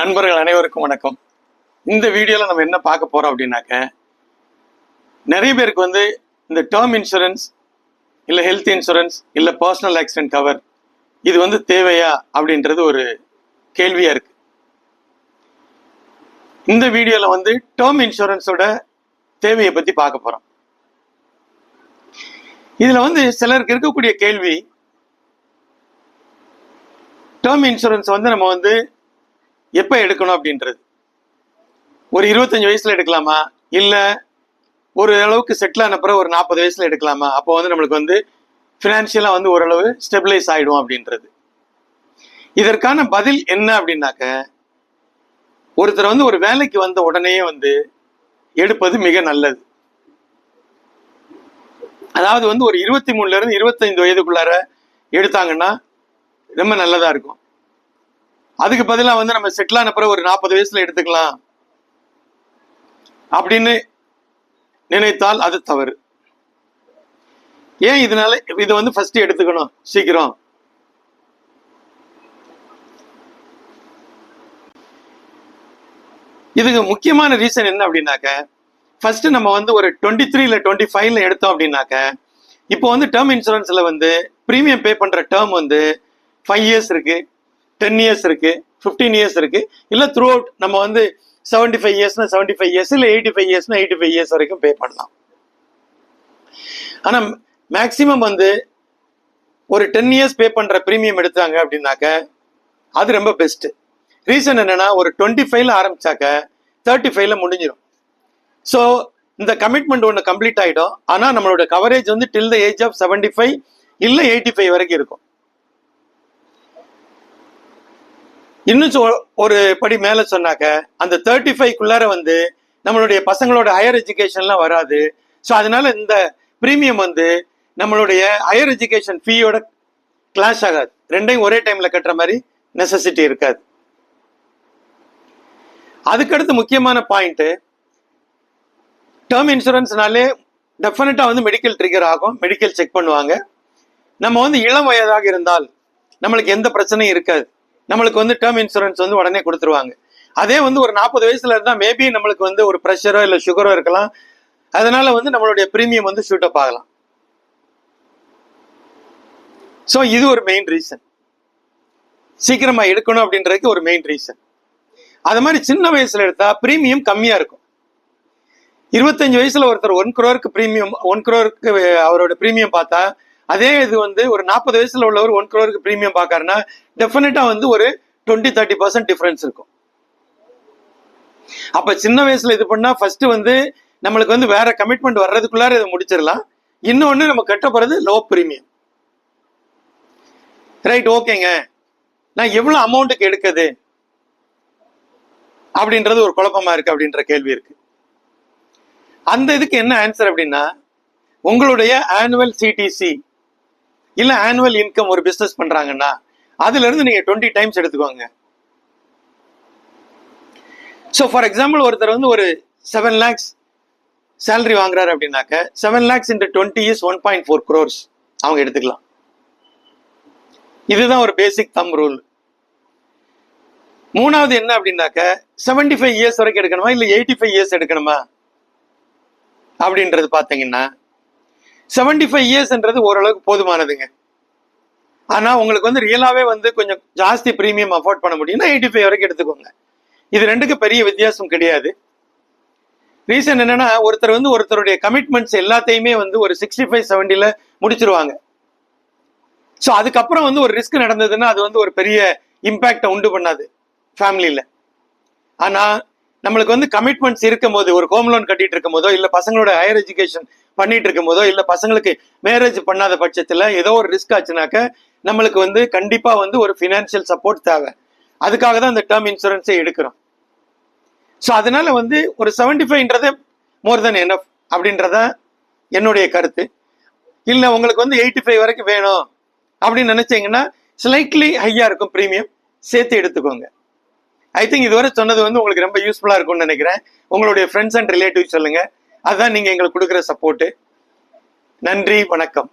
நண்பர்கள் அனைவருக்கும் வணக்கம். இந்த வீடியோல நம்ம என்ன பார்க்க போறோம் அப்படின்னாக்க, நிறைய பேருக்கு இந்த டேர்ம் இன்சூரன்ஸ் இல்ல ஹெல்த் இன்சூரன்ஸ் இல்ல பர்சனல் ஆக்சிடென்ட் கவர் இது தேவையா அப்படின்றது ஒரு கேள்வியா இருக்கு. இந்த வீடியோல டேர்ம் இன்சூரன்ஸோட தேவையை பத்தி பார்க்க போறோம். இதுல சிலருக்கு இருக்கக்கூடிய கேள்வி, டேர்ம் இன்சூரன்ஸ் நம்ம எப்ப எடுக்கணும் அப்படின்றது. ஒரு 25 வயசுல எடுக்கலாமா, இல்ல ஒரு அளவுக்கு செட்டில் ஆன பிறகு ஒரு 40 வயசுல எடுக்கலாமா? அப்போ நம்மளுக்கு பினான்சியலா ஓரளவு ஸ்டெபிலைஸ் ஆயிடும் அப்படின்றது. இதற்கான பதில் என்ன அப்படின்னாக்க, ஒருத்தர் ஒரு வேலைக்கு வந்த உடனே எடுப்பது மிக நல்லது. அதாவது ஒரு 23ல இருந்து 25 வயதுக்குள்ளார எடுத்தாங்கன்னா ரொம்ப நல்லதா இருக்கும். அதுக்கு பதிலா நம்ம செட்டில் ஆன பிறகு ஒரு 40 வயசுல எடுத்துக்கலாம் அப்படின்னு நினைத்தால் அது தவறு. ஏன் இதனால இது ஃபர்ஸ்ட் எடுத்துக்கணும் சீக்கிரம்? இதுக்கு முக்கியமான ரீசன் என்ன அப்படின்னாக்க, ஃபர்ஸ்ட் நம்ம ஒரு 23 இல்ல 25ல எடுத்தோம் அப்படின்னாக்க, இப்போ டேர்ம் இன்சூரன்ஸ்ல பிரீமியம் பே பண்ற டேர்ம் 5 இயர்ஸ் இருக்கு, 10 இயர்ஸ் இருக்கு, 15 இயர்ஸ் இருக்கு, இல்ல த்ரூ அவுட் நம்ம 75 இயர்ஸ்னா 75 இயர்ஸ், இல்ல 85 இயர்ஸ்னா 85 இயர்ஸ் வரைக்கும் பே பண்ணலாம். ஆனா மேக்சிமம் ஒரு 10 இயர்ஸ் பே பண்ற பிரீமியம் எடுத்தாங்க அப்படின்னாக்க அது ரொம்ப பெஸ்ட். ரீசன் என்னன்னா, ஒரு 25ல ஆரம்பிச்சாக்க 35ல முடிஞ்சிடும். ஸோ இந்த கமிட்மெண்ட் ஒன்று கம்ப்ளீட் ஆயிடும். ஆனா நம்மளோட coverage till the age of 75 இல்ல 85 வரைக்கும் இருக்கும். இன்னும் ஒரு படி மேல சொன்னாக்க, அந்த 35க்குள்ளார நம்மளுடைய பசங்களோட ஹையர் எஜுகேஷன்லாம் வராது. ஸோ அதனால இந்த பிரீமியம் நம்மளுடைய ஹையர் எஜுகேஷன் ஃபீயோட கிளாஷ் ஆகாது. ரெண்டையும் ஒரே டைம்ல கட்டுற மாதிரி நெசசிட்டி இருக்காது. அதுக்கடுத்து முக்கியமான பாயிண்ட், டேர்ம் இன்சூரன்ஸ்னாலே டெஃபினட்டா மெடிக்கல் ட்ரிகர் ஆகும், மெடிக்கல் செக் பண்ணுவாங்க. நம்ம இளம் வயதாக இருந்தால் நம்மளுக்கு எந்த பிரச்சனையும் இருக்காது. நம்மளுக்கு டேர்ம் இன்சூரன்ஸ் உடனே கொடுத்துருவாங்க. அதே ஒரு 40 வயசுல இருந்தா மேபி நம்மளுக்கு ஒரு ப்ரெஷரோ இல்ல சுகரோ இருக்கலாம். அதனால நம்மளுடைய பிரீமியம் ஷூட் அப் ஆகலாம். ஸோ இது ஒரு மெயின் ரீசன், சீக்கிரமா எடுக்கணும் அப்படின்றதுக்கு ஒரு மெயின் ரீசன். அது மாதிரி சின்ன வயசுல எடுத்தா பிரீமியம் கம்மியா இருக்கும். 25 வயசுல ஒருத்தர் 1 crore பிரீமியம் 1 crore அவரோட பிரீமியம் பார்த்தா, அதே இது ஒரு 40 வயசுல உள்ளவர் 1 crore பிரீமியம் பாக்காருன்னா டெஃபினட்டா ஒரு 20-30% டிஃபரன்ஸ் இருக்கும். அப்ப சின்ன வயசுல இது பண்ணா ஃபர்ஸ்ட் நம்மளுக்கு வேற கமிட்மெண்ட் வர்றதுக்குள்ளார இதை முடிச்சிடலாம். இன்னொன்னு நம்ம கட்ட போறது லோ பிரீமியம். ரைட், ஓகேங்க, நான் எவ்வளவு அமௌண்ட்டுக்கு எடுக்குது அப்படின்றது ஒரு குழப்பமா இருக்கு அப்படின்ற கேள்வி இருக்கு. அந்த இதுக்கு என்ன ஆன்சர் அப்படின்னா, உங்களுடைய ஆனுவல் சிடிசி இல்ல ஆனுவல் இன்கம் ஒரு பிசினஸ் பண்றாங்கன்னா அதுல இருந்து நீங்க 20 டைம்ஸ் எடுத்துக்கோங்க. ஸோ ஃபார் எக்ஸாம்பிள் ஒருத்தர் ஒரு 7 lakhs சேலரி வாங்குறாரு அப்படின்னாக்க 7 lakhs into 20 is 1.4 crores அவங்க எடுத்துக்கலாம். இதுதான் ஒரு பேசிக் தம் ரூல். மூணாவது என்ன அப்படின்னாக்க, 75 இயர்ஸ் வரைக்கும் எடுக்கணுமா இல்ல 85 இயர்ஸ் எடுக்கணுமா அப்படின்றது பாத்தீங்கன்னா, 75 இயர்ஸ்ன்றது ஓரளவுக்கு போதுமானதுங்க. ஆனா உங்களுக்கு ரியலாவே கொஞ்சம் ஜாஸ்தி பிரீமியம் அஃபோர்ட் பண்ண முடியும்னா 85 வரைக்கும் எடுத்துக்கோங்க. இது ரெண்டுக்கு பெரிய வித்தியாசம் கிடையாது. ரீசன் என்னன்னா, ஒருத்தர் ஒருத்தருடைய கமிட்மெண்ட்ஸ் எல்லாத்தையுமே ஒரு 65-70ல முடிச்சிருவாங்க. ஸோ அதுக்கப்புறம் ஒரு ரிஸ்க் நடந்ததுன்னா அது ஒரு பெரிய இம்பாக்டை உண்டு பண்ணாது ஃபேமிலியில. ஆனா நம்மளுக்கு கமிட்மெண்ட்ஸ் இருக்கும் போது, ஒரு ஹோம் லோன் கட்டிட்டு இருக்கும் போதோ, இல்ல பசங்களோட ஹையர் எஜுகேஷன் பண்ணிட்டு இருக்கும் போதோ, இல்ல பசங்களுக்கு மேரேஜ் பண்ணாத பட்சத்துல ஏதோ ஒரு ரிஸ்க் ஆச்சுனாக்க நம்மளுக்கு கண்டிப்பா ஒரு பினான்சியல் சப்போர்ட் தேவை. அதுக்காக தான் இந்த டேர்ம் இன்சூரன்ஸை எடுக்கிறோம். ஸோ அதனால ஒரு 75ன்றதே மோர் தென் எனஃப் அப்படின்றத என்னுடைய கருத்து. இல்ல உங்களுக்கு 85 வரைக்கும் வேணும் அப்படின்னு நினைச்சீங்கன்னா ஸ்லைட்லி ஹையா இருக்கும் பிரீமியம், சேர்த்து எடுத்துக்கோங்க. ஐ திங்க் இதுவரை சொன்னது உங்களுக்கு ரொம்ப யூஸ்ஃபுல்லா இருக்கும்னு நினைக்கிறேன். உங்களுடைய ஃப்ரெண்ட்ஸ் அண்ட் ரிலேட்டிவ்ஸ் சொல்லுங்க. அதுதான் நீங்க எங்களுக்கு கொடுக்குற சப்போர்ட். நன்றி, வணக்கம்.